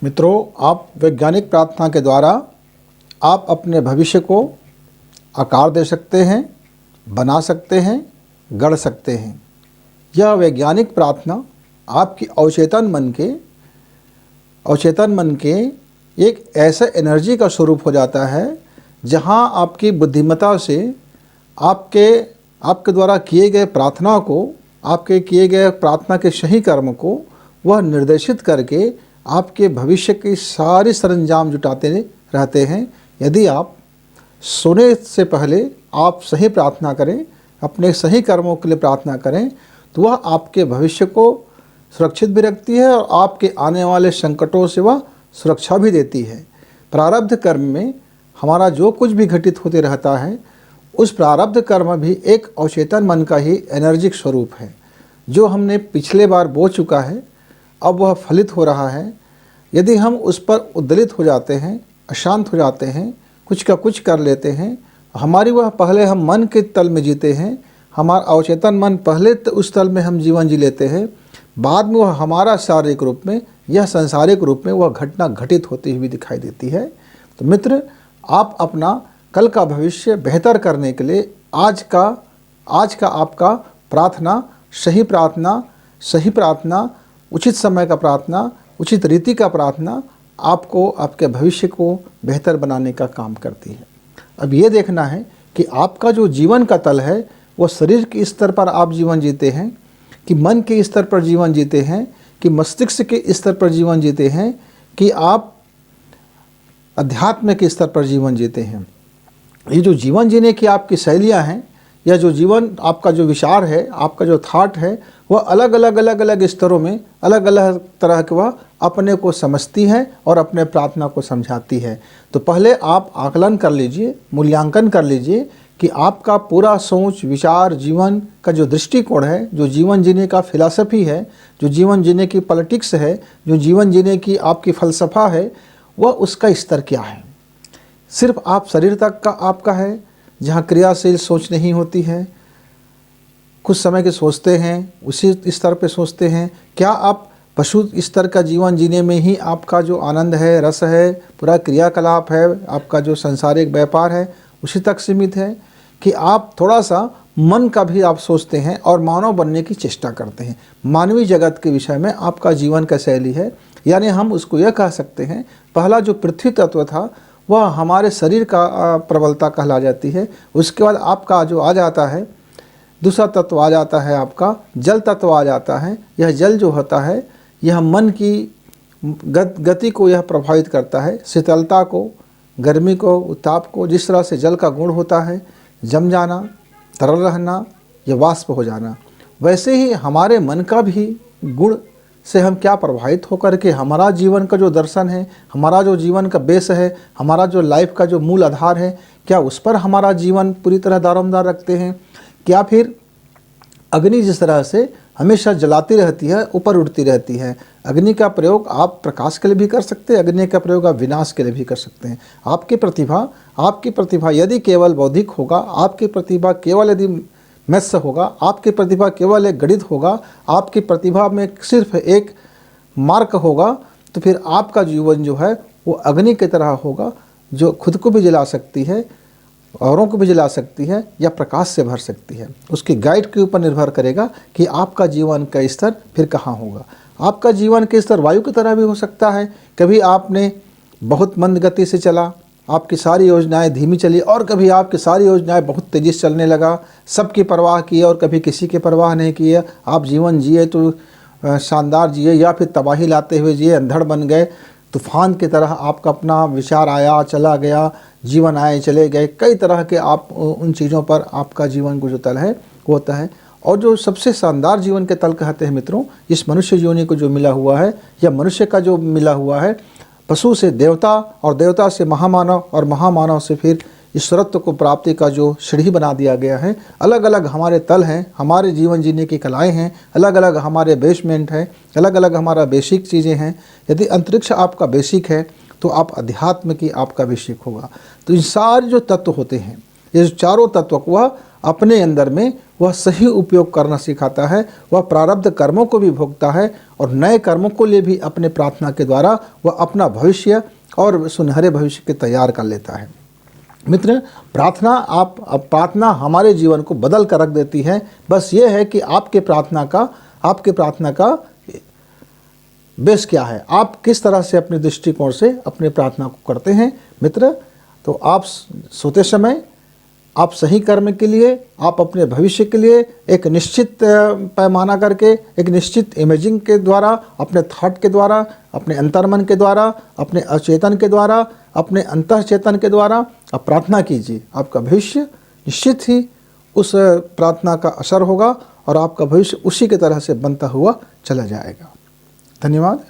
मित्रों, आप वैज्ञानिक प्रार्थना के द्वारा आप अपने भविष्य को आकार दे सकते हैं, बना सकते हैं, गढ़ सकते हैं। यह वैज्ञानिक प्रार्थना आपकी अवचेतन मन के एक ऐसा एनर्जी का स्वरूप हो जाता है जहां आपकी बुद्धिमत्ता से आपके द्वारा किए गए प्रार्थना को, आपके किए गए प्रार्थना के सही कर्म को वह निर्देशित करके आपके भविष्य की सारी सरंजाम जुटाते रहते हैं। यदि आप सोने से पहले आप सही प्रार्थना करें, अपने सही कर्मों के लिए प्रार्थना करें, तो वह आपके भविष्य को सुरक्षित भी रखती है और आपके आने वाले संकटों से वह सुरक्षा भी देती है। प्रारब्ध कर्म में हमारा जो कुछ भी घटित होते रहता है, उस प्रारब्ध कर्म भी एक अवचेतन मन का ही एनर्जिक स्वरूप है। जो हमने पिछले बार बो चुका है, अब वह फलित हो रहा है। यदि हम उस पर उद्दलित हो जाते हैं, अशांत हो जाते हैं, कुछ का कुछ कर लेते हैं, हमारी वह पहले हम मन के तल में जीते हैं, हमारा अवचेतन मन पहले उस तल में हम जीवन जी लेते हैं, बाद में वह हमारा शारीरिक रूप में या सांसारिक रूप में वह घटना घटित होती हुई दिखाई देती है। तो मित्र, आप अपना कल का भविष्य बेहतर करने के लिए आज का आपका प्रार्थना, सही प्रार्थना, उचित समय का प्रार्थना, उचित रीति का प्रार्थना आपको आपके भविष्य को बेहतर बनाने का काम करती है। अब ये देखना है कि आपका जो जीवन का तल है वो शरीर के स्तर पर आप जीवन जीते हैं कि मन के स्तर पर जीवन जीते हैं कि मस्तिष्क के स्तर पर जीवन जीते हैं कि आप अध्यात्म के स्तर पर जीवन जीते हैं। ये जो जीवन जीने की आपकी शैलियाँ हैं या जो जीवन आपका जो विचार है, आपका जो थॉट है, वह अलग अलग स्तरों में अलग अलग तरह के वह अपने को समझती है और अपने प्रार्थना को समझाती है। तो पहले आप आकलन कर लीजिए, मूल्यांकन कर लीजिए कि आपका पूरा सोच विचार, जीवन का जो दृष्टिकोण है, जो जीवन जीने का फिलॉसफी है, जो जीवन जीने की पॉलिटिक्स है, जो जीवन जीने की आपकी फ़लसफ़ा है, वह उसका स्तर क्या है। सिर्फ आप शरीर तक का आपका है, जहाँ क्रियाशील सोच नहीं होती है, कुछ समय के सोचते हैं, उसी स्तर पे सोचते हैं। क्या आप पशु स्तर का जीवन जीने में ही आपका जो आनंद है, रस है, पूरा क्रियाकलाप है, आपका जो सांसारिक व्यापार है, उसी तक सीमित है कि आप थोड़ा सा मन का भी आप सोचते हैं और मानव बनने की चेष्टा करते हैं। मानवीय जगत के विषय में आपका जीवन का शैली है। यानी हम उसको यह कह सकते हैं, पहला जो पृथ्वी तत्व था वह हमारे शरीर का प्रबलता कहला जाती है। उसके बाद आपका जो आ जाता है दूसरा तत्व आ जाता है, आपका जल तत्व आ जाता है। यह जल जो होता है यह मन की गति को यह प्रभावित करता है, शीतलता को, गर्मी को, उत्ताप को। जिस तरह से जल का गुण होता है जम जाना, तरल रहना या वाष्प हो जाना, वैसे ही हमारे मन का भी गुण से हम क्या प्रभावित होकर के हमारा जीवन का जो दर्शन है, हमारा जो जीवन का बेस है, हमारा जो लाइफ का जो मूल आधार है, क्या उस पर हमारा जीवन पूरी तरह दारोमदार रखते हैं। क्या फिर अग्नि जिस तरह से हमेशा जलाती रहती है, ऊपर उड़ती रहती है, अग्नि का प्रयोग आप प्रकाश के लिए भी कर सकते हैं, अग्नि का प्रयोग आप विनाश के लिए भी कर सकते हैं। आपकी प्रतिभा यदि केवल बौद्धिक होगा, आपकी प्रतिभा केवल यदि मैथ्स होगा, आपकी प्रतिभा केवल एक गणित होगा, आपकी प्रतिभा में सिर्फ एक मार्क होगा, तो फिर आपका जीवन जो है वो अग्नि की तरह होगा, जो खुद को भी जला सकती है, औरों को भी जला सकती है या प्रकाश से भर सकती है। उसकी गाइड के ऊपर निर्भर करेगा कि आपका जीवन का स्तर फिर कहाँ होगा। आपका जीवन का स्तर वायु की तरह भी हो सकता है। कभी आपने बहुत मंद गति से चला, आपकी सारी योजनाएं धीमी चली, और कभी आपकी सारी योजनाएं बहुत तेज़ी से चलने लगा, सबकी परवाह की और कभी किसी की परवाह नहीं की। आप जीवन जिए तो शानदार जिए या फिर तबाही लाते हुए जिए, अंधड़ बन गए, तूफान की तरह आपका अपना विचार आया चला गया, जीवन आए चले गए, कई तरह के आप उन चीज़ों पर आपका जीवन को जो तल है वो होता है। और जो सबसे शानदार जीवन के तल कहते हैं मित्रों, इस मनुष्य योनि को जो मिला हुआ है या मनुष्य का जो मिला हुआ है, पशु से देवता और देवता से महामानव और महामानव से फिर ईश्वरत्व को प्राप्ति का जो सीढ़ी बना दिया गया है। अलग अलग हमारे तल हैं, हमारे जीवन जीने की कलाएं हैं, अलग अलग हमारे बेसमेंट हैं, अलग अलग हमारा बेसिक चीज़ें हैं। यदि अंतरिक्ष आपका बेसिक है तो आप अध्यात्म की आपका बेसिक होगा। तो इन सारे जो तत्व होते हैं, ये जो चारों तत्व को वह अपने अंदर में वह सही उपयोग करना सिखाता है, वह प्रारब्ध कर्मों को भी भोगता है और नए कर्मों को लिए भी अपने प्रार्थना के द्वारा वह अपना भविष्य और सुनहरे भविष्य के तैयार कर लेता है। मित्र, प्रार्थना हमारे जीवन को बदल कर रख देती है। बस ये है कि आपके प्रार्थना का बेस क्या है, आप किस तरह से अपने दृष्टिकोण से अपने प्रार्थना को करते हैं। मित्र, तो आप सोते समय आप सही कर्म के लिए, आप अपने भविष्य के लिए एक निश्चित पैमाना करके, एक निश्चित इमेजिंग के द्वारा, अपने थॉट के द्वारा, अपने अंतर्मन के द्वारा, अपने अचेतन के द्वारा, अपने अंतःचेतन के द्वारा आप प्रार्थना कीजिए। आपका भविष्य निश्चित ही उस प्रार्थना का असर होगा और आपका भविष्य उसी के तरह से बनता हुआ चला जाएगा। धन्यवाद।